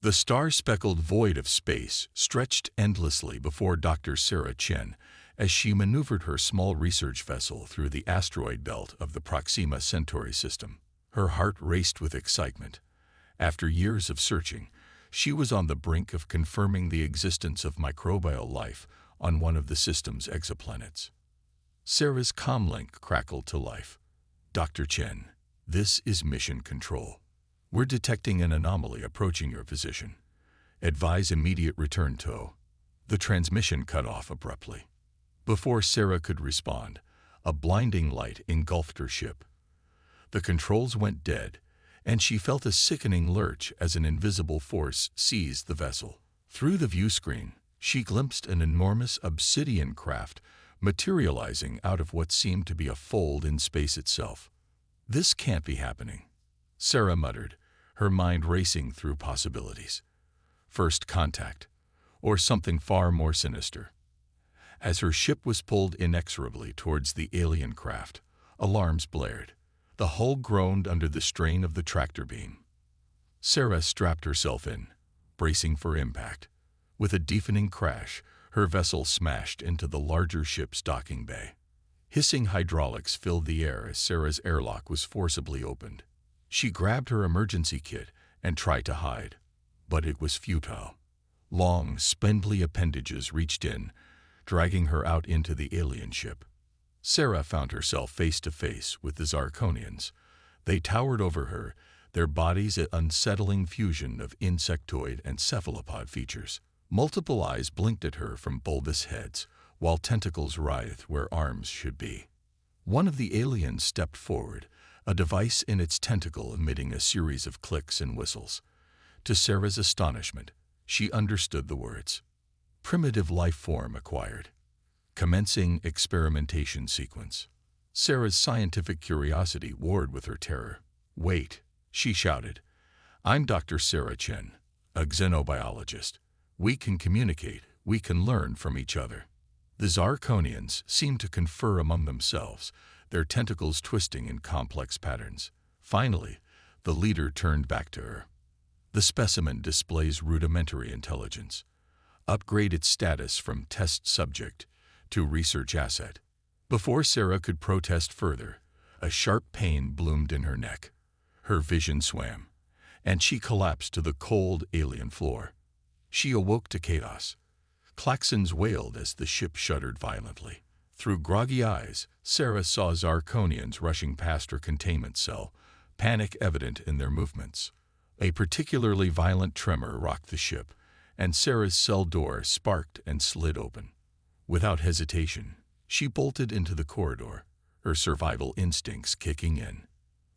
The star-speckled void of space stretched endlessly before Dr. Sarah Chen as she maneuvered her small research vessel through the asteroid belt of the Proxima Centauri system. Her heart raced with excitement. After years of searching, she was on the brink of confirming the existence of microbial life on one of the system's exoplanets. Sarah's comlink crackled to life. "Dr. Chen, this is Mission Control. We're detecting an anomaly approaching your position. Advise immediate return to." The transmission cut off abruptly. Before Sarah could respond, a blinding light engulfed her ship. The controls went dead, and she felt a sickening lurch as an invisible force seized the vessel. Through the view screen, she glimpsed an enormous obsidian craft materializing out of what seemed to be a fold in space itself. "This can't be happening," Sarah muttered, her mind racing through possibilities. First contact, or something far more sinister. As her ship was pulled inexorably towards the alien craft, alarms blared. The hull groaned under the strain of the tractor beam. Sarah strapped herself in, bracing for impact. With a deafening crash, her vessel smashed into the larger ship's docking bay. Hissing hydraulics filled the air as Sarah's airlock was forcibly opened. She grabbed her emergency kit and tried to hide, but it was futile. Long, spindly appendages reached in, dragging her out into the alien ship. Sarah found herself face to face with the Zarkonians. They towered over her, their bodies an unsettling fusion of insectoid and cephalopod features. Multiple eyes blinked at her from bulbous heads, while tentacles writhed where arms should be. One of the aliens stepped forward, a device in its tentacle emitting a series of clicks and whistles. To Sarah's astonishment, she understood the words. "Primitive life form acquired. Commencing experimentation sequence." Sarah's scientific curiosity warred with her terror. "Wait," she shouted. "I'm Dr. Sarah Chen, a xenobiologist. We can communicate, we can learn from each other." The Zarkonians seemed to confer among themselves, their tentacles twisting in complex patterns. Finally, the leader turned back to her. "The specimen displays rudimentary intelligence. Upgrade its status from test subject to research asset." Before Sarah could protest further, a sharp pain bloomed in her neck. Her vision swam, and she collapsed to the cold alien floor. She awoke to chaos. Klaxons wailed as the ship shuddered violently. Through groggy eyes, Sarah saw Zarkonians rushing past her containment cell, panic evident in their movements. A particularly violent tremor rocked the ship, and Sarah's cell door sparked and slid open. Without hesitation, she bolted into the corridor, her survival instincts kicking in.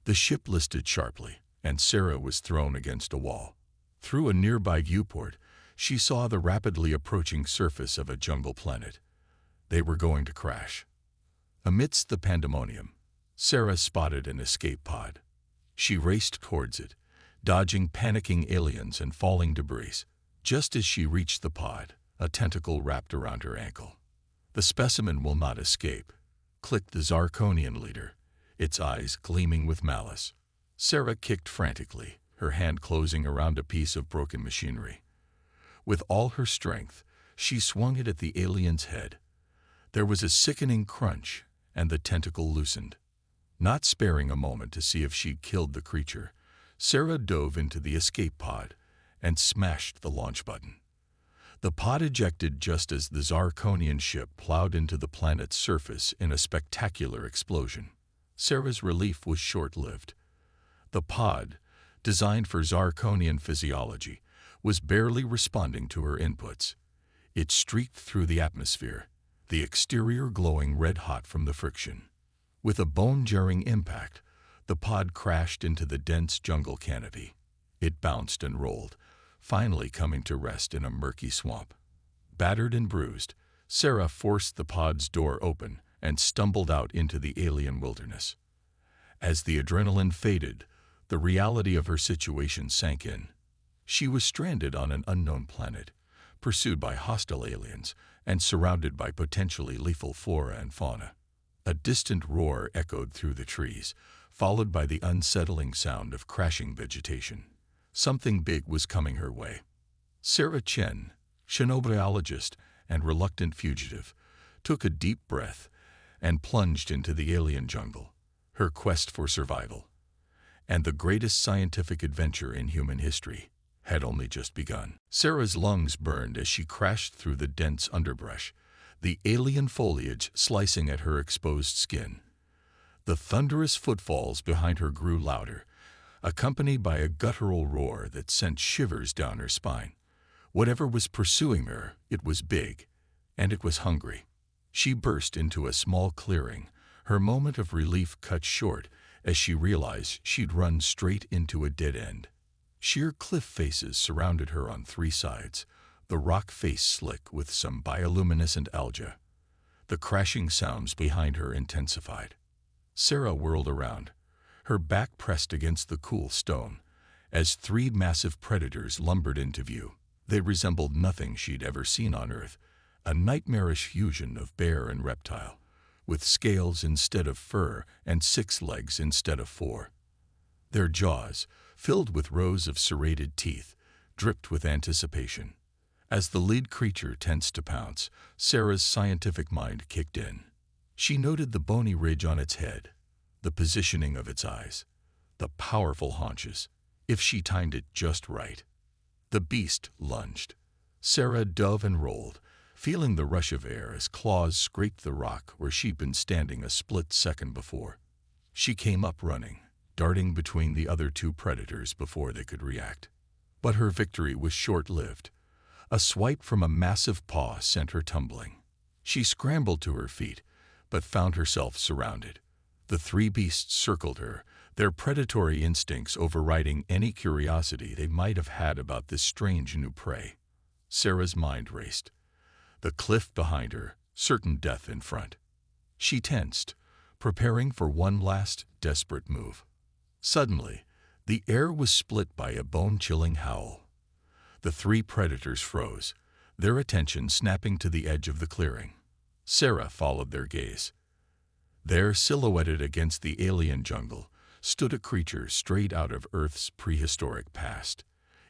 The ship listed sharply, and Sarah was thrown against a wall. Through a nearby viewport, she saw the rapidly approaching surface of a jungle planet. They were going to crash. Amidst the pandemonium, Sarah spotted an escape pod. She raced towards it, dodging panicking aliens and falling debris. Just as she reached the pod, a tentacle wrapped around her ankle. "The specimen will not escape," clicked the Zarkonian leader, its eyes gleaming with malice. Sarah kicked frantically, her hand closing around a piece of broken machinery. With all her strength, she swung it at the alien's head. There was a sickening crunch, and the tentacle loosened. Not sparing a moment to see if she'd killed the creature, Sarah dove into the escape pod and smashed the launch button. The pod ejected just as the Zarkonian ship plowed into the planet's surface in a spectacular explosion. Sarah's relief was short-lived. The pod, designed for Zarkonian physiology, was barely responding to her inputs. It streaked through the atmosphere, the exterior glowing red-hot from the friction. With a bone-jarring impact, the pod crashed into the dense jungle canopy. It bounced and rolled, finally coming to rest in a murky swamp. Battered and bruised, Sarah forced the pod's door open and stumbled out into the alien wilderness. As the adrenaline faded, the reality of her situation sank in. She was stranded on an unknown planet, pursued by hostile aliens, and surrounded by potentially lethal flora and fauna. A distant roar echoed through the trees, followed by the unsettling sound of crashing vegetation. Something big was coming her way. Sarah Chen, xenobiologist and reluctant fugitive, took a deep breath and plunged into the alien jungle, her quest for survival. And the greatest scientific adventure in human history had only just begun. Sarah's lungs burned as she crashed through the dense underbrush, the alien foliage slicing at her exposed skin. The thunderous footfalls behind her grew louder, accompanied by a guttural roar that sent shivers down her spine. Whatever was pursuing her, it was big, and it was hungry. She burst into a small clearing, her moment of relief cut short as she realized she'd run straight into a dead end. Sheer cliff faces surrounded her on three sides, the rock face slick with some bioluminescent algae. The crashing sounds behind her intensified. Sarah whirled around, her back pressed against the cool stone, as three massive predators lumbered into view. They resembled nothing she'd ever seen on Earth, a nightmarish fusion of bear and reptile, with scales instead of fur and 6 legs instead of 4. Their jaws, filled with rows of serrated teeth, dripped with anticipation. As the lead creature tensed to pounce, Sarah's scientific mind kicked in. She noted the bony ridge on its head, the positioning of its eyes, the powerful haunches. If she timed it just right. The beast lunged. Sarah dove and rolled, feeling the rush of air as claws scraped the rock where she'd been standing a split second before. She came up running, darting between the other 2 predators before they could react. But her victory was short-lived. A swipe from a massive paw sent her tumbling. She scrambled to her feet, but found herself surrounded. The 3 beasts circled her, their predatory instincts overriding any curiosity they might have had about this strange new prey. Sarah's mind raced. The cliff behind her, certain death in front. She tensed, preparing for one last, desperate move. Suddenly, the air was split by a bone-chilling howl. The 3 predators froze, their attention snapping to the edge of the clearing. Sarah followed their gaze. There, silhouetted against the alien jungle, stood a creature straight out of Earth's prehistoric past.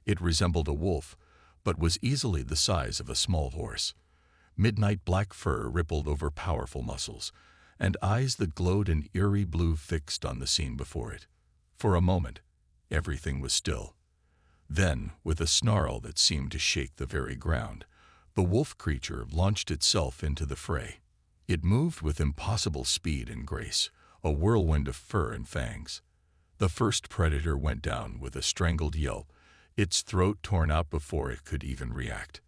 It resembled a wolf, but was easily the size of a small horse. Midnight black fur rippled over powerful muscles, and eyes that glowed an eerie blue fixed on the scene before it. For a moment, everything was still. Then, with a snarl that seemed to shake the very ground, the wolf creature launched itself into the fray. It moved with impossible speed and grace, a whirlwind of fur and fangs. The first predator went down with a strangled yelp, its throat torn out before it could even react.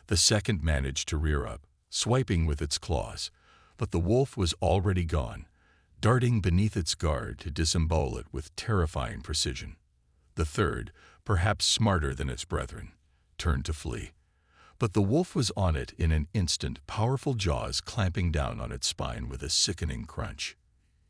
The second managed to rear up, swiping with its claws, but the wolf was already gone, darting beneath its guard to disembowel it with terrifying precision. The third, perhaps smarter than its brethren, turned to flee. But the wolf was on it in an instant, powerful jaws clamping down on its spine with a sickening crunch.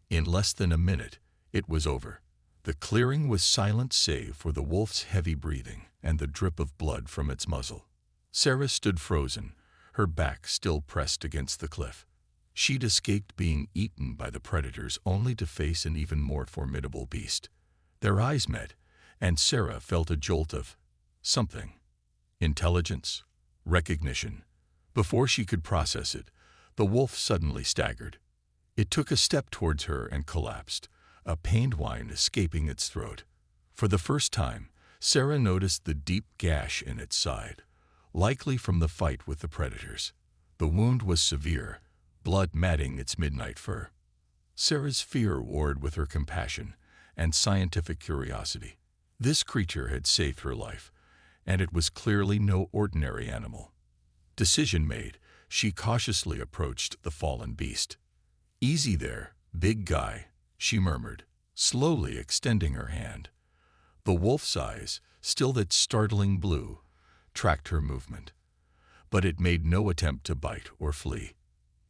In less than a minute, it was over. The clearing was silent save for the wolf's heavy breathing and the drip of blood from its muzzle. Sarah stood frozen, her back still pressed against the cliff. She'd escaped being eaten by the predators only to face an even more formidable beast. Their eyes met, and Sarah felt a jolt of something. Intelligence, recognition. Before she could process it, the wolf suddenly staggered. It took a step towards her and collapsed, a pained whine escaping its throat. For the first time, Sarah noticed the deep gash in its side, likely from the fight with the predators. The wound was severe, blood matting its midnight fur. Sarah's fear warred with her compassion and scientific curiosity. This creature had saved her life, and it was clearly no ordinary animal. Decision made, she cautiously approached the fallen beast. "Easy there, big guy," she murmured, slowly extending her hand. The wolf's eyes, still that startling blue, tracked her movement. But it made no attempt to bite or flee.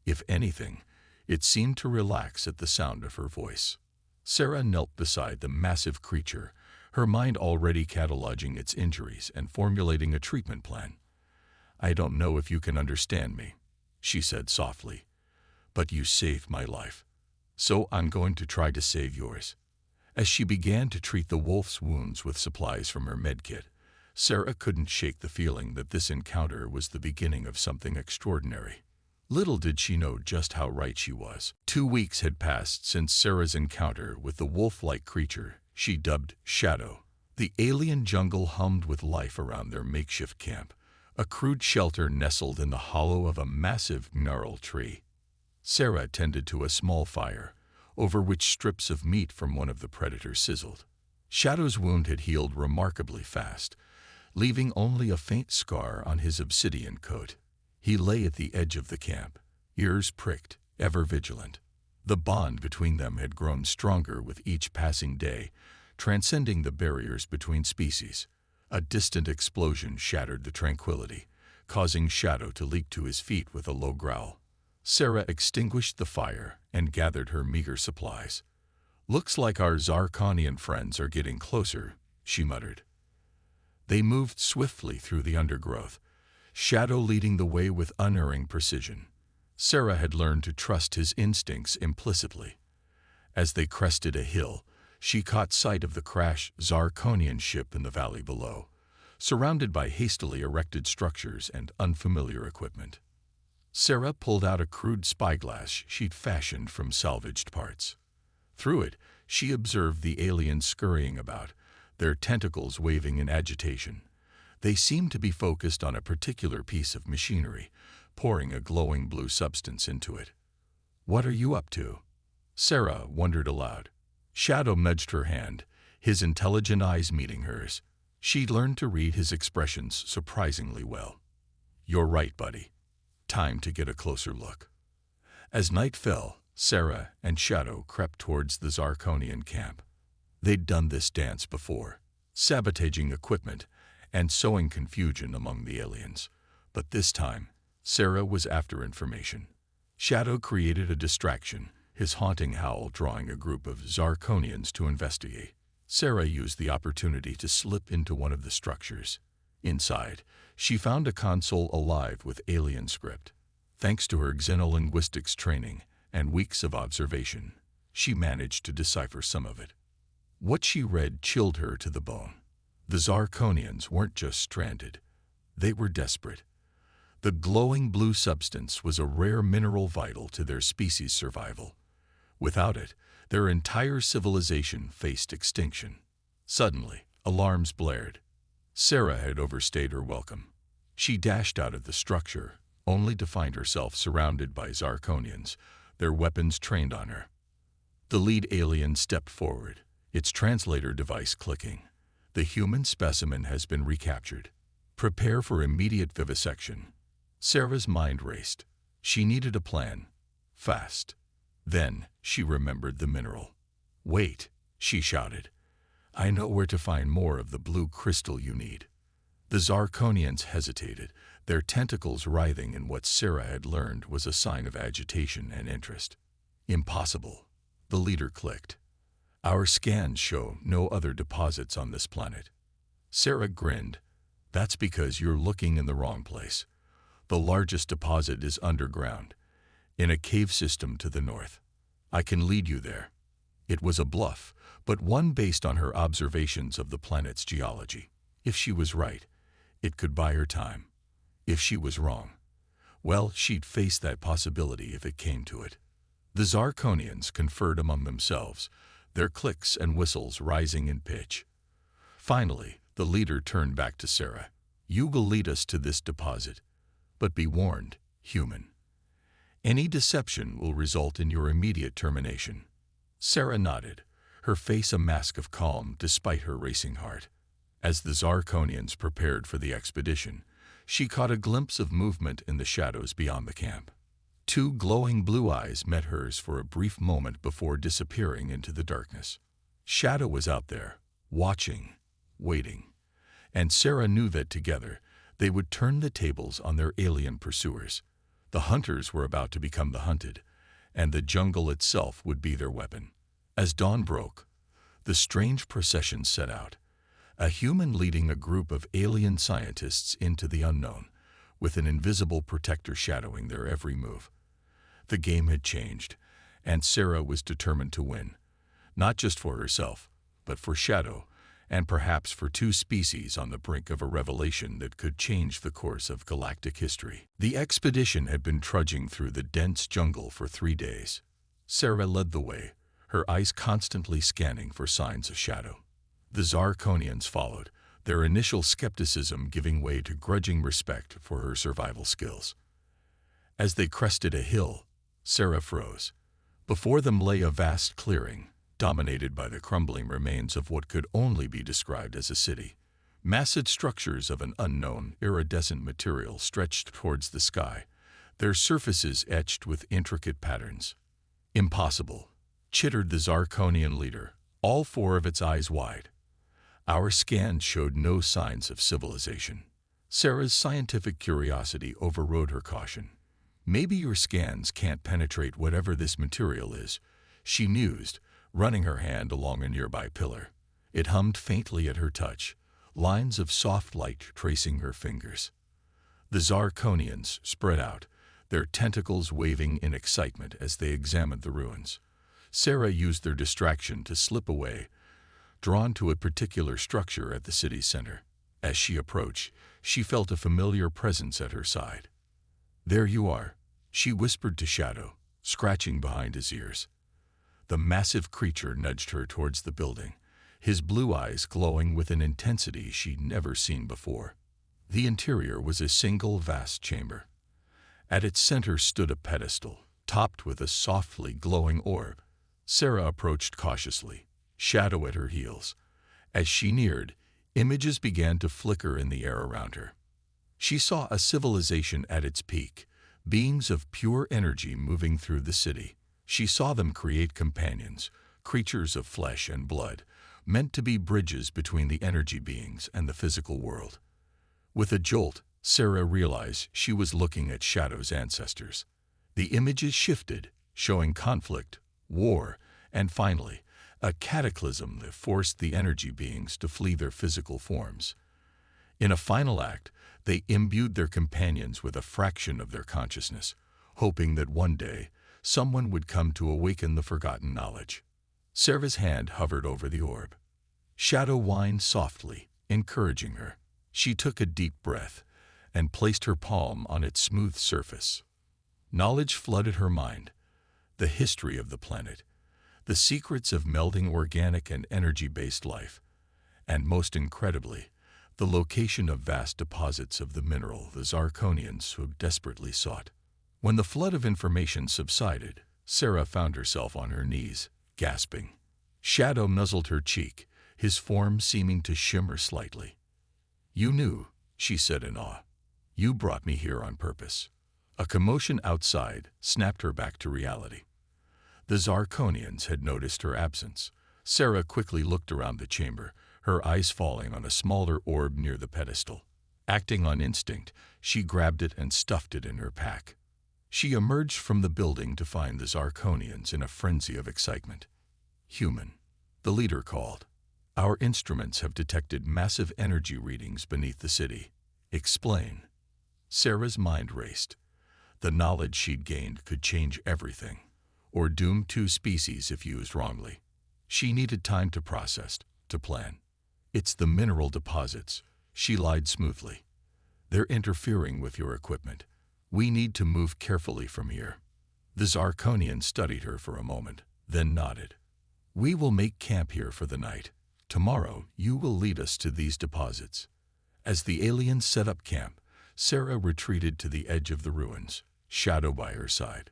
If anything, it seemed to relax at the sound of her voice. Sarah knelt beside the massive creature, her mind already cataloging its injuries and formulating a treatment plan. "I don't know if you can understand me," she said softly, "but you saved my life. So I'm going to try to save yours. As she began to treat the wolf's wounds with supplies from her medkit, Sarah couldn't shake the feeling that this encounter was the beginning of something extraordinary. Little did she know just how right she was. 2 weeks had passed since Sarah's encounter with the wolf-like creature she dubbed Shadow. The alien jungle hummed with life around their makeshift camp, a crude shelter nestled in the hollow of a massive gnarled tree. Sarah tended to a small fire, over which strips of meat from one of the predators sizzled. Shadow's wound had healed remarkably fast, leaving only a faint scar on his obsidian coat. He lay at the edge of the camp, ears pricked, ever vigilant. The bond between them had grown stronger with each passing day, transcending the barriers between species. A distant explosion shattered the tranquility, causing Shadow to leap to his feet with a low growl. Sarah extinguished the fire and gathered her meager supplies. "Looks like our Zarkonian friends are getting closer," she muttered. They moved swiftly through the undergrowth, Shadow leading the way with unerring precision. Sarah had learned to trust his instincts implicitly. As they crested a hill, she caught sight of the crashed Zarkonian ship in the valley below, surrounded by hastily erected structures and unfamiliar equipment. Sarah pulled out a crude spyglass she'd fashioned from salvaged parts. Through it, she observed the aliens scurrying about, their tentacles waving in agitation. They seemed to be focused on a particular piece of machinery, pouring a glowing blue substance into it. "What are you up to?" Sarah wondered aloud. Shadow nudged her hand, his intelligent eyes meeting hers. She'd learned to read his expressions surprisingly well. "You're right, buddy. Time to get a closer look." As night fell, Sarah and Shadow crept towards the Zarkonian camp. They'd done this dance before, sabotaging equipment and sowing confusion among the aliens. But this time, Sarah was after information. Shadow created a distraction, his haunting howl drawing a group of Zarkonians to investigate. Sarah used the opportunity to slip into one of the structures. Inside, she found a console alive with alien script. Thanks to her xenolinguistics training and weeks of observation, she managed to decipher some of it. What she read chilled her to the bone. The Zarkonians weren't just stranded. They were desperate. The glowing blue substance was a rare mineral vital to their species' survival. Without it, their entire civilization faced extinction. Suddenly, alarms blared. Sarah had overstayed her welcome. She dashed out of the structure, only to find herself surrounded by Zarkonians, their weapons trained on her. The lead alien stepped forward, its translator device clicking. "The human specimen has been recaptured. Prepare for immediate vivisection." Sarah's mind raced. She needed a plan. Fast. Then she remembered the mineral. "Wait," she shouted. "I know where to find more of the blue crystal you need." The Zarkonians hesitated, their tentacles writhing in what Sarah had learned was a sign of agitation and interest. "Impossible," the leader clicked. "Our scans show no other deposits on this planet." Sarah grinned. "That's because you're looking in the wrong place. The largest deposit is underground, in a cave system to the north. I can lead you there." It was a bluff, but one based on her observations of the planet's geology. If she was right, it could buy her time. If she was wrong, well, she'd face that possibility if it came to it. The Zarkonians conferred among themselves, their clicks and whistles rising in pitch. Finally, the leader turned back to Sarah. "You will lead us to this deposit, but be warned, human. Any deception will result in your immediate termination." Sarah nodded, her face a mask of calm despite her racing heart. As the Zarkonians prepared for the expedition, she caught a glimpse of movement in the shadows beyond the camp. 2 glowing blue eyes met hers for a brief moment before disappearing into the darkness. Shadow was out there, watching, waiting, and Sarah knew that together they would turn the tables on their alien pursuers. The hunters were about to become the hunted, and the jungle itself would be their weapon. As dawn broke, the strange procession set out, a human leading a group of alien scientists into the unknown, with an invisible protector shadowing their every move. The game had changed, and Sarah was determined to win. not just for herself, but for Shadow, and perhaps for two species on the brink of a revelation that could change the course of galactic history. The expedition had been trudging through the dense jungle for 3 days. Sarah led the way, her eyes constantly scanning for signs of Shadow. The Zarkonians followed, their initial skepticism giving way to grudging respect for her survival skills. As they crested a hill, Sarah froze. Before them lay a vast clearing, dominated by the crumbling remains of what could only be described as a city. Massive structures of an unknown, iridescent material stretched towards the sky, their surfaces etched with intricate patterns. Impossible, chittered the Zarkonian leader, all 4 of its eyes wide. Our scans showed no signs of civilization. Sarah's scientific curiosity overrode her caution. Maybe your scans can't penetrate whatever this material is, she mused, running her hand along a nearby pillar. It hummed faintly at her touch, lines of soft light tracing her fingers. The Zarkonians spread out, their tentacles waving in excitement as they examined the ruins. Sarah used their distraction to slip away, drawn to a particular structure at the city's center. As she approached, she felt a familiar presence at her side. "There you are," she whispered to Shadow, scratching behind his ears. The massive creature nudged her towards the building, his blue eyes glowing with an intensity she'd never seen before. The interior was a single vast chamber. At its center stood a pedestal, topped with a softly glowing orb. Sarah approached cautiously, Shadow at her heels. As she neared, images began to flicker in the air around her. She saw a civilization at its peak, beings of pure energy moving through the city. She saw them create companions, creatures of flesh and blood, meant to be bridges between the energy beings and the physical world. With a jolt, Sarah realized she was looking at Shadow's ancestors. The images shifted, showing conflict, war, and finally, a cataclysm that forced the energy beings to flee their physical forms. In a final act, they imbued their companions with a fraction of their consciousness, hoping that one day, someone would come to awaken the forgotten knowledge. Sarah's hand hovered over the orb. Shadow whined softly, encouraging her. She took a deep breath and placed her palm on its smooth surface. Knowledge flooded her mind. The history of the planet, the secrets of melding organic and energy-based life, and most incredibly, the location of vast deposits of the mineral the Zarkonians so desperately sought. When the flood of information subsided, Sarah found herself on her knees, gasping. Shadow nuzzled her cheek, his form seeming to shimmer slightly. "You knew," she said in awe. "You brought me here on purpose." A commotion outside snapped her back to reality. The Zarkonians had noticed her absence. Sarah quickly looked around the chamber, her eyes falling on a smaller orb near the pedestal. Acting on instinct, she grabbed it and stuffed it in her pack. She emerged from the building to find the Zarkonians in a frenzy of excitement. "Human," the leader called. "Our instruments have detected massive energy readings beneath the city. Explain." Sarah's mind raced. The knowledge she'd gained could change everything, or doom two species if used wrongly. She needed time to process, to plan. "It's the mineral deposits," she lied smoothly. "They're interfering with your equipment. We need to move carefully from here." The Zarkonian studied her for a moment, then nodded. "We will make camp here for the night. Tomorrow, you will lead us to these deposits." As the aliens set up camp, Sarah retreated to the edge of the ruins, Shadow by her side.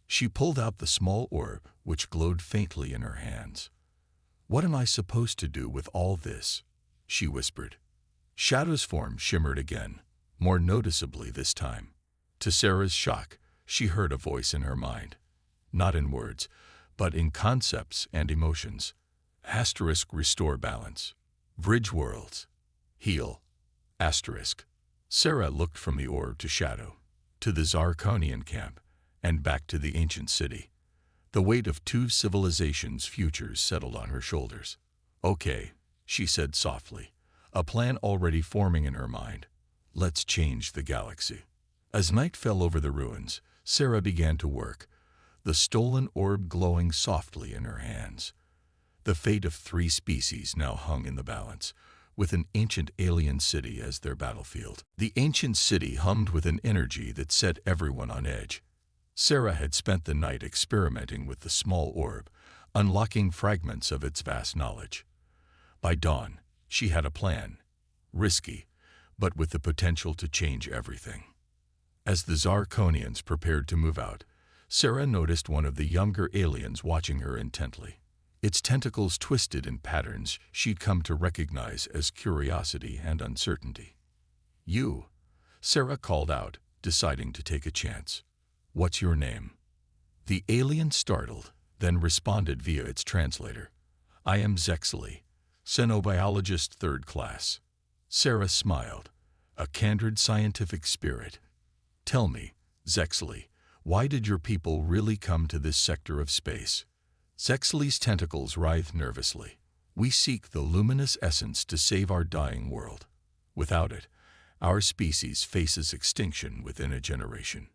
She pulled out the small orb, which glowed faintly in her hands. "What am I supposed to do with all this?" she whispered. Shadow's form shimmered again, more noticeably this time. To Sarah's shock, she heard a voice in her mind. Not in words, but in concepts and emotions. Asterisk restore balance. Bridge worlds. Heal. Asterisk. Sarah looked from the orb to Shadow, to the Zarkonian camp, and back to the ancient city. The weight of two civilizations' futures settled on her shoulders. "Okay," she said softly, a plan already forming in her mind. "Let's change the galaxy." As night fell over the ruins, Sarah began to work, the stolen orb glowing softly in her hands. The fate of 3 species now hung in the balance, with an ancient alien city as their battlefield. The ancient city hummed with an energy that set everyone on edge. Sarah had spent the night experimenting with the small orb, unlocking fragments of its vast knowledge. By dawn, she had a plan, risky, but with the potential to change everything. As the Zarkonians prepared to move out, Sarah noticed one of the younger aliens watching her intently. Its tentacles twisted in patterns she'd come to recognize as curiosity and uncertainty. "You," Sarah called out, deciding to take a chance. "What's your name?" The alien startled, then responded via its translator. "I am Zexley, Xenobiologist 3rd class." Sarah smiled, a candid scientific spirit. "Tell me, Zexley, why did your people really come to this sector of space?" Zexley's tentacles writhed nervously. "We seek the luminous essence to save our dying world. Without it, our species faces extinction within a generation."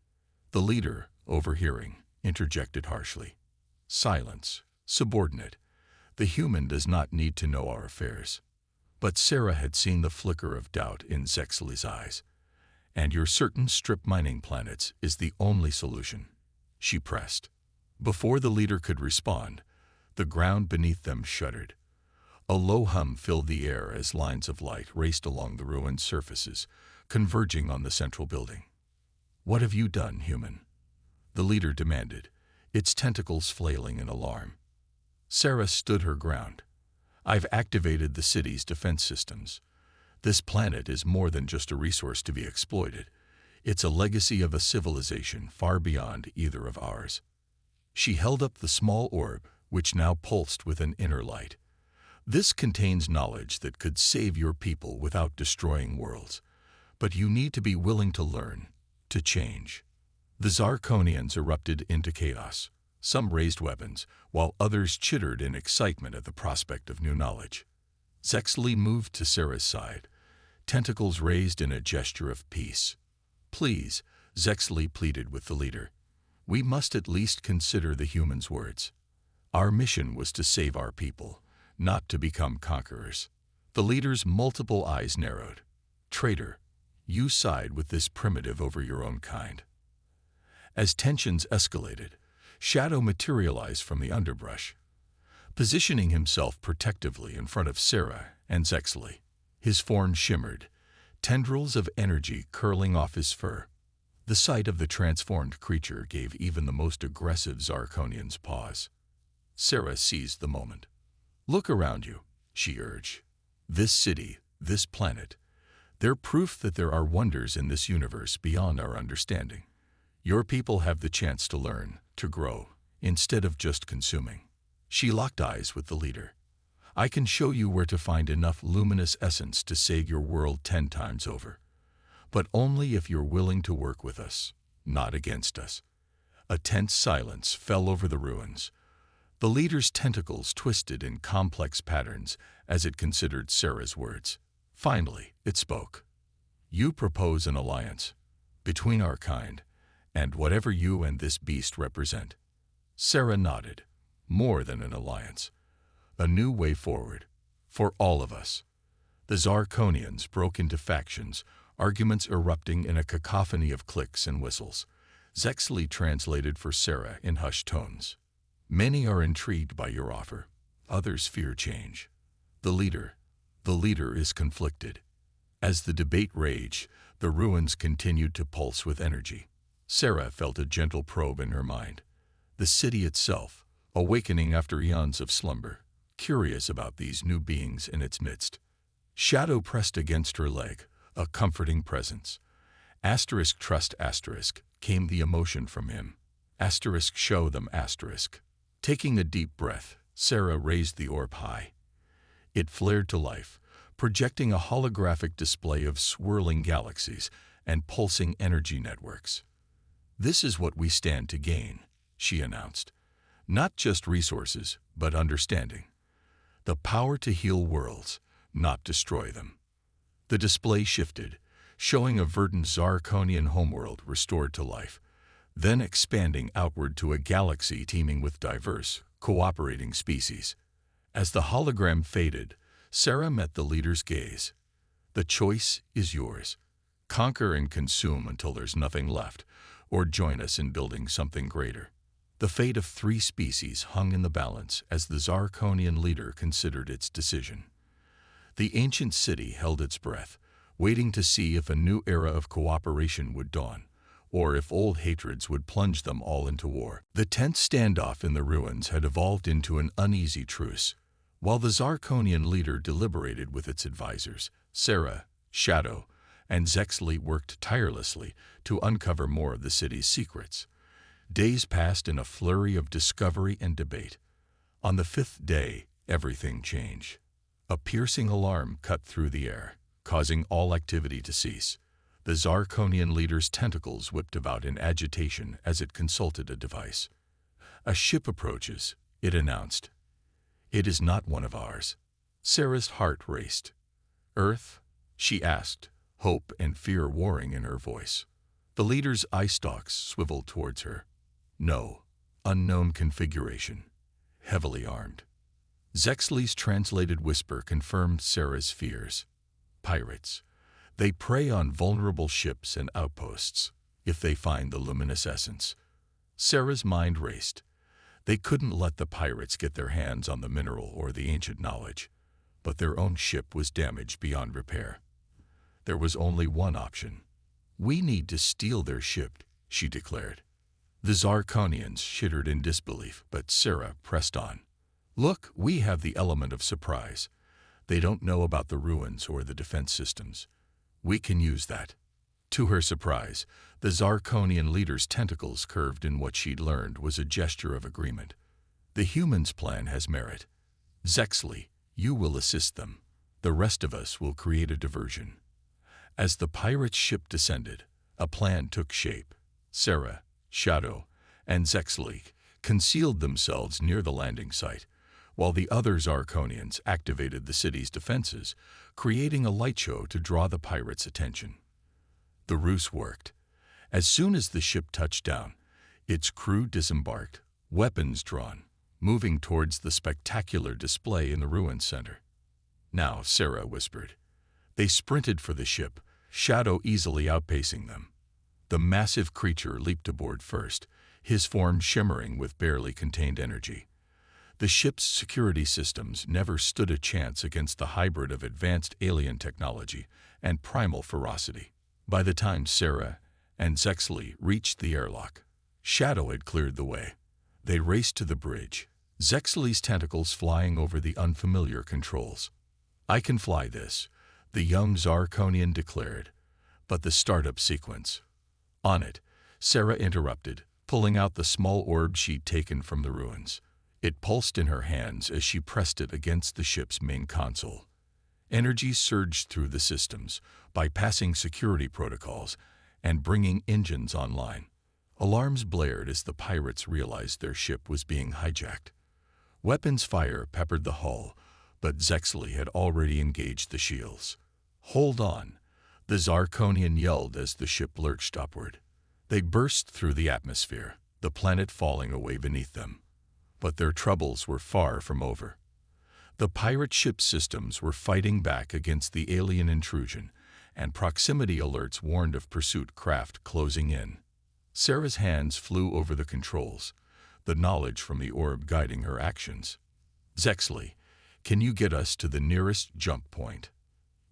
The leader, overhearing, interjected harshly. "Silence, subordinate. The human does not need to know our affairs." But Sarah had seen the flicker of doubt in Zexley's eyes. "And your certain strip mining planets is the only solution," she pressed. Before the leader could respond, the ground beneath them shuddered. A low hum filled the air as lines of light raced along the ruined surfaces, converging on the central building. "What have you done, human?" the leader demanded, its tentacles flailing in alarm. Sarah stood her ground. "I've activated the city's defense systems. This planet is more than just a resource to be exploited. It's a legacy of a civilization far beyond either of ours." She held up the small orb, which now pulsed with an inner light. "This contains knowledge that could save your people without destroying worlds. But you need to be willing to learn, to change." The Zarkonians erupted into chaos. Some raised weapons, while others chittered in excitement at the prospect of new knowledge. Zexley moved to Sarah's side, tentacles raised in a gesture of peace. "Please," Zexley pleaded with the leader. "We must at least consider the human's words. Our mission was to save our people, not to become conquerors." The leader's multiple eyes narrowed. "Traitor, you side with this primitive over your own kind." As tensions escalated, Shadow materialized from the underbrush, positioning himself protectively in front of Sarah and Zexley. His form shimmered, tendrils of energy curling off his fur. The sight of the transformed creature gave even the most aggressive Zarkonians pause. Sarah seized the moment. "Look around you," she urged. "This city, this planet, they're proof that there are wonders in this universe beyond our understanding. Your people have the chance to learn, to grow, instead of just consuming." She locked eyes with the leader. "I can show you where to find enough luminous essence to save your world 10 times over. But only if you're willing to work with us, not against us." A tense silence fell over the ruins. The leader's tentacles twisted in complex patterns as it considered Sarah's words. Finally, it spoke. "You propose an alliance between our kind and whatever you and this beast represent." Sarah nodded. "More than an alliance. A new way forward. For all of us." The Zarkonians broke into factions, arguments erupting in a cacophony of clicks and whistles. Zexley translated for Sarah in hushed tones. "Many are intrigued by your offer. Others fear change. The leader is conflicted." As the debate raged, the ruins continued to pulse with energy. Sarah felt a gentle probe in her mind. The city itself, awakening after eons of slumber, curious about these new beings in its midst. Shadow pressed against her leg, a comforting presence. Trust came the emotion from him. Show them . Taking a deep breath, Sarah raised the orb high. It flared to life, projecting a holographic display of swirling galaxies and pulsing energy networks. "This is what we stand to gain," she announced. "Not just resources, but understanding. The power to heal worlds, not destroy them." The display shifted, showing a verdant Zarkonian homeworld restored to life, then expanding outward to a galaxy teeming with diverse, cooperating species. As the hologram faded, Sarah met the leader's gaze. The choice is yours. Conquer and consume until there's nothing left, or join us in building something greater. The fate of 3 species hung in the balance as the Zarkonian leader considered its decision. The ancient city held its breath, waiting to see if a new era of cooperation would dawn, or if old hatreds would plunge them all into war. The tense standoff in the ruins had evolved into an uneasy truce. While the Zarkonian leader deliberated with its advisors, Sarah, Shadow, and Zexley worked tirelessly to uncover more of the city's secrets. Days passed in a flurry of discovery and debate. On the 5th day, everything changed. A piercing alarm cut through the air, causing all activity to cease. The Zarkonian leader's tentacles whipped about in agitation as it consulted a device. "A ship approaches," it announced. "It is not one of ours." Sarah's heart raced. "Earth?" she asked, hope and fear warring in her voice. The leader's eye stalks swiveled towards her. "No. Unknown configuration. Heavily armed." Zexley's translated whisper confirmed Sarah's fears. "Pirates. They prey on vulnerable ships and outposts, if they find the luminous essence." Sarah's mind raced. They couldn't let the pirates get their hands on the mineral or the ancient knowledge, but their own ship was damaged beyond repair. There was only one option. "We need to steal their ship," she declared. The Zarkonians shuddered in disbelief, but Sarah pressed on. "Look, we have the element of surprise. They don't know about the ruins or the defense systems. We can use that." To her surprise, the Zarkonian leader's tentacles curved in what she'd learned was a gesture of agreement. "The humans' plan has merit. Zexley, you will assist them. The rest of us will create a diversion." As the pirate's ship descended, a plan took shape. Sarah, Shadow, and Zexley concealed themselves near the landing site, while the other Zarkonians activated the city's defenses, creating a light show to draw the pirates' attention. The ruse worked. As soon as the ship touched down, its crew disembarked, weapons drawn, moving towards the spectacular display in the ruins center. "Now," Sarah whispered. They sprinted for the ship, Shadow easily outpacing them. The massive creature leaped aboard first, his form shimmering with barely contained energy. The ship's security systems never stood a chance against the hybrid of advanced alien technology and primal ferocity. By the time Sarah and Zexley reached the airlock, Shadow had cleared the way. They raced to the bridge, Zexley's tentacles flying over the unfamiliar controls. "I can fly this," the young Zarkonian declared, "but the startup sequence." On it, Sarah interrupted, pulling out the small orb she'd taken from the ruins. It pulsed in her hands as she pressed it against the ship's main console. Energy surged through the systems, bypassing security protocols and bringing engines online. Alarms blared as the pirates realized their ship was being hijacked. Weapons fire peppered the hull, but Zexley had already engaged the shields. "Hold on," the Zarkonian yelled as the ship lurched upward. They burst through the atmosphere, the planet falling away beneath them. But their troubles were far from over. The pirate ship systems were fighting back against the alien intrusion, and proximity alerts warned of pursuit craft closing in. Sarah's hands flew over the controls, the knowledge from the orb guiding her actions. "Zexley, can you get us to the nearest jump point?"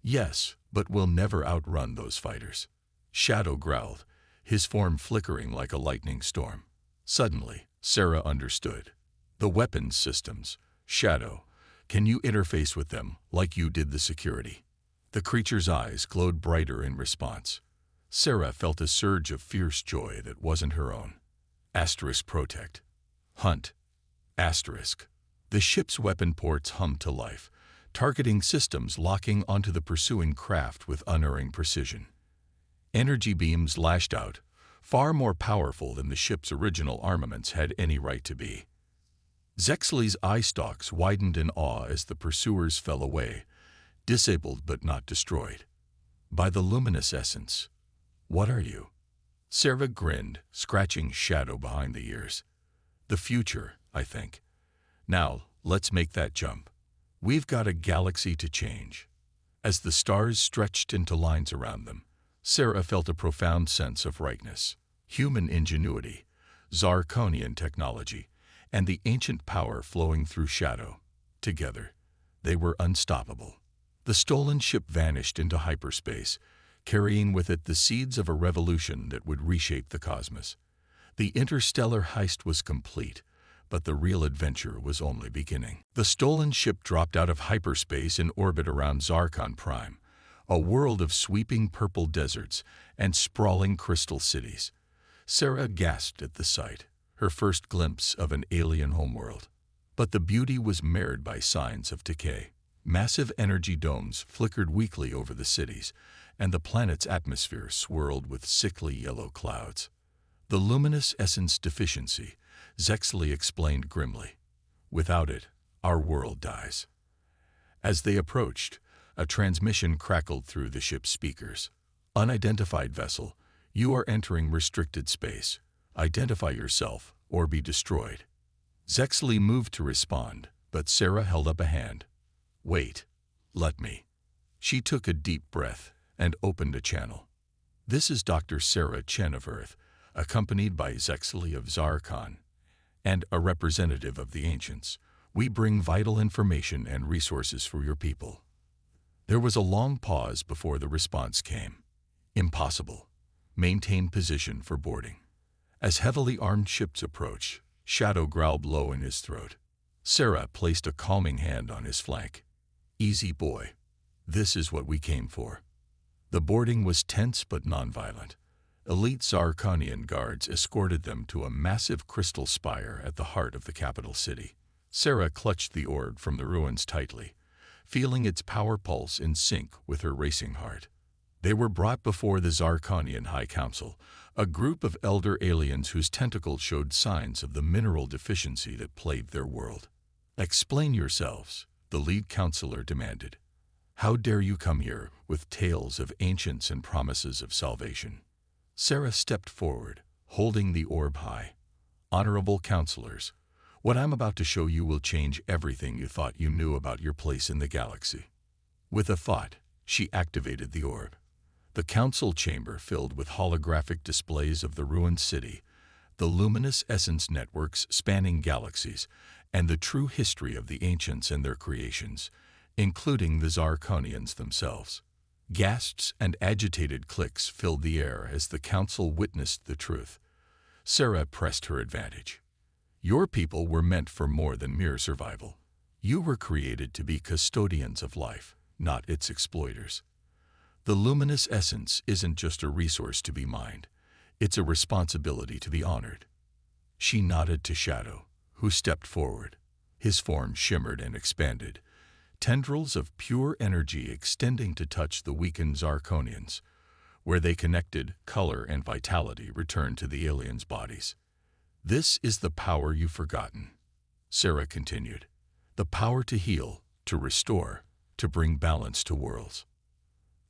"Yes, but we'll never outrun those fighters," Shadow growled, his form flickering like a lightning storm. Suddenly, Sarah understood. "The weapons systems. Shadow, can you interface with them like you did the security?" The creature's eyes glowed brighter in response. Sarah felt a surge of fierce joy that wasn't her own. Protect. Hunt. The ship's weapon ports hummed to life, targeting systems locking onto the pursuing craft with unerring precision. Energy beams lashed out, far more powerful than the ship's original armaments had any right to be. Zexley's eye stalks widened in awe as the pursuers fell away, disabled but not destroyed. "By the luminous essence. What are you?" Sarah grinned, scratching Shadow behind the ears. "The future, I think. Now, Let's make that jump. We've got a galaxy to change. As the stars stretched into lines around them, Sarah felt a profound sense of rightness. Human ingenuity, Zarkonian technology, and the ancient power flowing through shadow. Together, they were unstoppable. The stolen ship vanished into hyperspace, carrying with it the seeds of a revolution that would reshape the cosmos. The interstellar heist was complete, but the real adventure was only beginning. The stolen ship dropped out of hyperspace in orbit around Zarkon Prime, a world of sweeping purple deserts and sprawling crystal cities. Sarah gasped at the sight, her first glimpse of an alien homeworld. But the beauty was marred by signs of decay. Massive energy domes flickered weakly over the cities, and the planet's atmosphere swirled with sickly yellow clouds. The luminous essence deficiency, Zexley explained grimly. Without it, our world dies. As they approached, a transmission crackled through the ship's speakers. Unidentified vessel, you are entering restricted space. Identify yourself or be destroyed. Zexley moved to respond, but Sarah held up a hand. Wait, let me. She took a deep breath and opened a channel. This is Dr. Sarah Chen of Earth, accompanied by Zexley of Zarkon, and a representative of the Ancients. We bring vital information and resources for your people. There was a long pause before the response came. Impossible. Maintain position for boarding. As heavily armed ships approached, Shadow growled low in his throat. Sarah placed a calming hand on his flank. Easy, boy. This is what we came for. The boarding was tense but nonviolent. Elite Zarkonian guards escorted them to a massive crystal spire at the heart of the capital city. Sarah clutched the orb from the ruins tightly, feeling its power pulse in sync with her racing heart. They were brought before the Zarkonian High Council, a group of elder aliens whose tentacles showed signs of the mineral deficiency that plagued their world. Explain yourselves, the lead counselor demanded. How dare you come here with tales of ancients and promises of salvation? Sarah stepped forward, holding the orb high. Honorable counselors, what I'm about to show you will change everything you thought you knew about your place in the galaxy. With a thought, she activated the orb. The council chamber filled with holographic displays of the ruined city, the luminous essence networks spanning galaxies, and the true history of the ancients and their creations, including the Zarkonians themselves. Gasps and agitated clicks filled the air as the council witnessed the truth. Sarah pressed her advantage. Your people were meant for more than mere survival. You were created to be custodians of life, not its exploiters. The luminous essence isn't just a resource to be mined, it's a responsibility to be honored. She nodded to Shadow, who stepped forward. His form shimmered and expanded, tendrils of pure energy extending to touch the weakened Zarkonians. Where they connected, color and vitality returned to the aliens' bodies. This is the power you've forgotten, Sarah continued. The power to heal, to restore, to bring balance to worlds.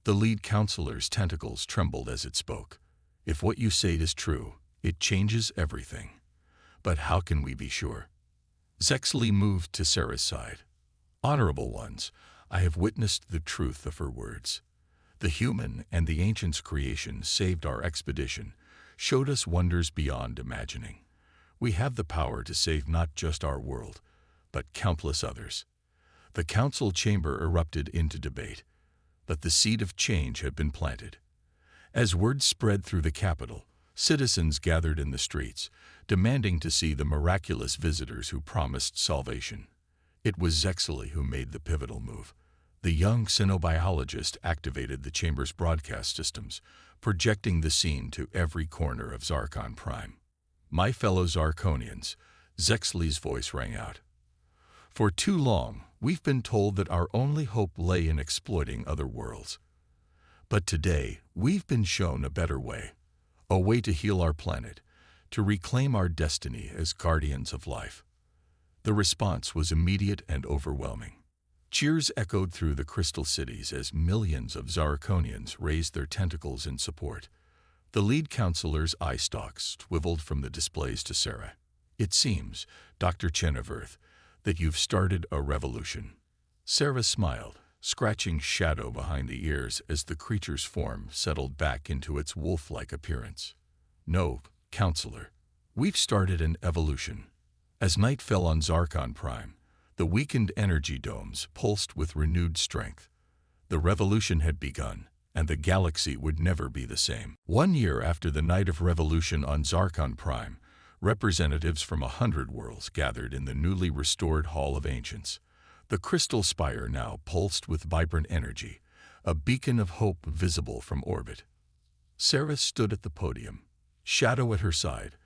The lead counselor's tentacles trembled as it spoke. If what you say is true, it changes everything. But how can we be sure? Zexley moved to Sarah's side. Honorable ones, I have witnessed the truth of her words. The human and the ancients' creation saved our expedition, showed us wonders beyond imagining. We have the power to save not just our world, but countless others. The council chamber erupted into debate, but the seed of change had been planted. As word spread through the capital, citizens gathered in the streets, demanding to see the miraculous visitors who promised salvation. It was Zexley who made the pivotal move. The young xenobiologist activated the chamber's broadcast systems, projecting the scene to every corner of Zarkon Prime. My fellow Zarkonians, Zexley's voice rang out. For too long, we've been told that our only hope lay in exploiting other worlds. But today, we've been shown a better way. A way to heal our planet, to reclaim our destiny as guardians of life. The response was immediate and overwhelming. Cheers echoed through the crystal cities as millions of Zarkonians raised their tentacles in support. The lead counselor's eye stalks swiveled from the displays to Sarah. It seems, Dr. Chen of Earth, that you've started a revolution. Sarah smiled, scratching shadow behind the ears as the creature's form settled back into its wolf-like appearance. No, counselor. We've started an evolution. As night fell on Zarkon Prime, the weakened energy domes pulsed with renewed strength. The revolution had begun, and the galaxy would never be the same. 1 year after the night of revolution on Zarkon Prime, representatives from 100 worlds gathered in the newly restored Hall of Ancients. The crystal spire now pulsed with vibrant energy, a beacon of hope visible from orbit. Sarah stood at the podium, shadow at her side,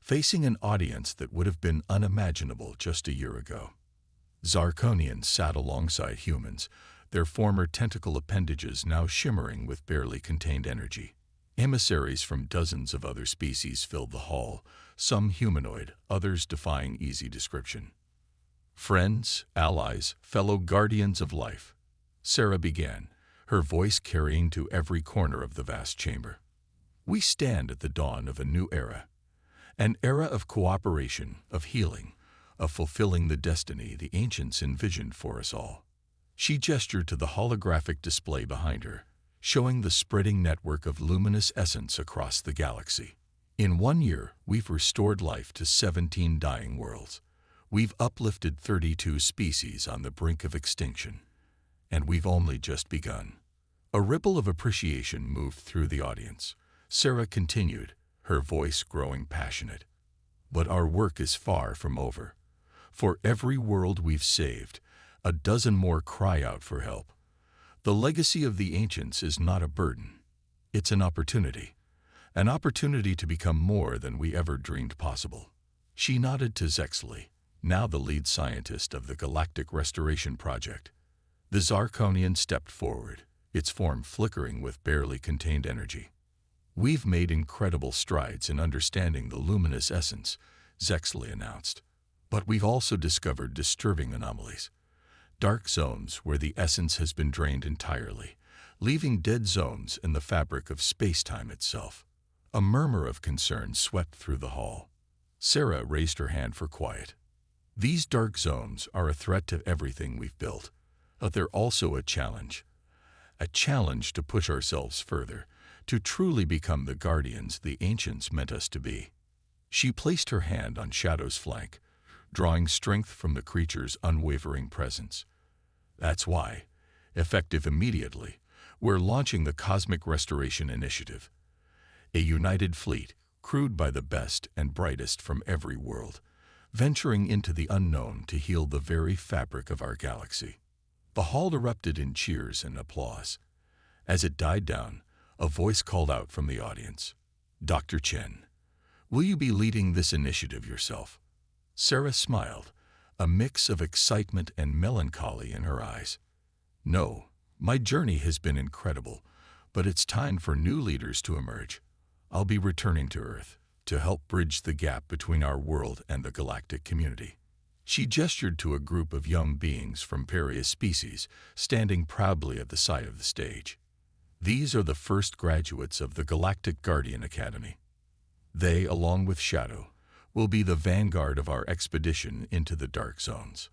facing an audience that would have been unimaginable just a year ago. Zarkonians sat alongside humans, their former tentacle appendages now shimmering with barely contained energy. Emissaries from dozens of other species filled the hall, some humanoid, others defying easy description. Friends, allies, fellow guardians of life, Sarah began, her voice carrying to every corner of the vast chamber. We stand at the dawn of a new era. An era of cooperation, of healing, of fulfilling the destiny the ancients envisioned for us all. She gestured to the holographic display behind her, showing the spreading network of luminous essence across the galaxy. In 1 year, we've restored life to 17 dying worlds. We've uplifted 32 species on the brink of extinction. And we've only just begun. A ripple of appreciation moved through the audience. Sarah continued, her voice growing passionate. But our work is far from over. For every world we've saved, a dozen more cry out for help. The legacy of the ancients is not a burden. It's an opportunity to become more than we ever dreamed possible. She nodded to Zexley, now the lead scientist of the Galactic Restoration Project. The Zarkonian stepped forward, its form flickering with barely contained energy. We've made incredible strides in understanding the luminous essence, Zexley announced. But we've also discovered disturbing anomalies. Dark zones where the essence has been drained entirely, leaving dead zones in the fabric of space-time itself. A murmur of concern swept through the hall. Sarah raised her hand for quiet. These dark zones are a threat to everything we've built, but they're also a challenge to push ourselves further, to truly become the guardians the ancients meant us to be. She placed her hand on Shadow's flank, drawing strength from the creature's unwavering presence. That's why, effective immediately, we're launching the Cosmic Restoration Initiative, a united fleet crewed by the best and brightest from every world, venturing into the unknown to heal the very fabric of our galaxy. The hall erupted in cheers and applause. As it died down, a voice called out from the audience, "Dr. Chen, will you be leading this initiative yourself?" Sarah smiled, a mix of excitement and melancholy in her eyes. "No, my journey has been incredible, but it's time for new leaders to emerge. I'll be returning to Earth to help bridge the gap between our world and the galactic community." She gestured to a group of young beings from various species, standing proudly at the side of the stage. These are the first graduates of the Galactic Guardian Academy. They, along with Shadow, will be the vanguard of our expedition into the dark zones.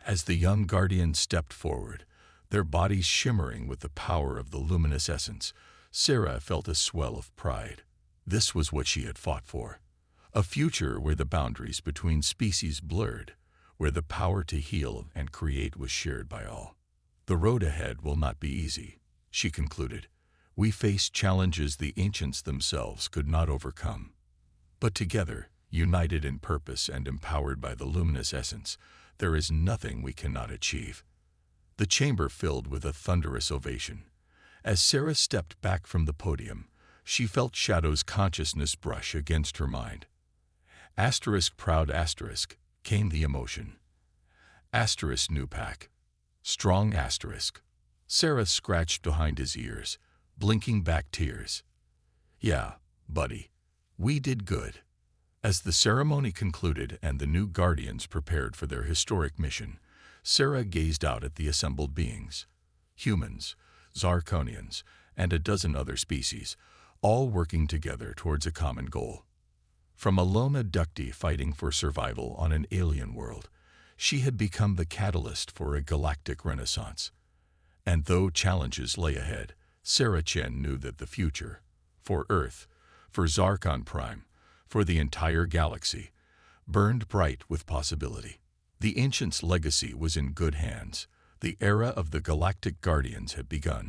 As the young guardians stepped forward, their bodies shimmering with the power of the luminous essence, Sarah felt a swell of pride. This was what she had fought for. A future where the boundaries between species blurred, where the power to heal and create was shared by all. The road ahead will not be easy, she concluded. We face challenges the ancients themselves could not overcome. But together, united in purpose and empowered by the luminous essence, there is nothing we cannot achieve. The chamber filled with a thunderous ovation. As Sarah stepped back from the podium, she felt Shadow's consciousness brush against her mind. Proud asterisk, came the emotion. New pack. Strong asterisk. Sarah scratched behind his ears, blinking back tears. Yeah, buddy, we did good. As the ceremony concluded and the new guardians prepared for their historic mission, Sarah gazed out at the assembled beings. Humans, Zarkonians, and a dozen other species, all working together towards a common goal. From a lone abductee fighting for survival on an alien world, She had become the catalyst for a galactic renaissance. And though challenges lay ahead, Sarah Chen knew that the future, for Earth, for Zarkon Prime, for the entire galaxy, burned bright with possibility. The Ancients' legacy was in good hands. The era of the Galactic Guardians had begun.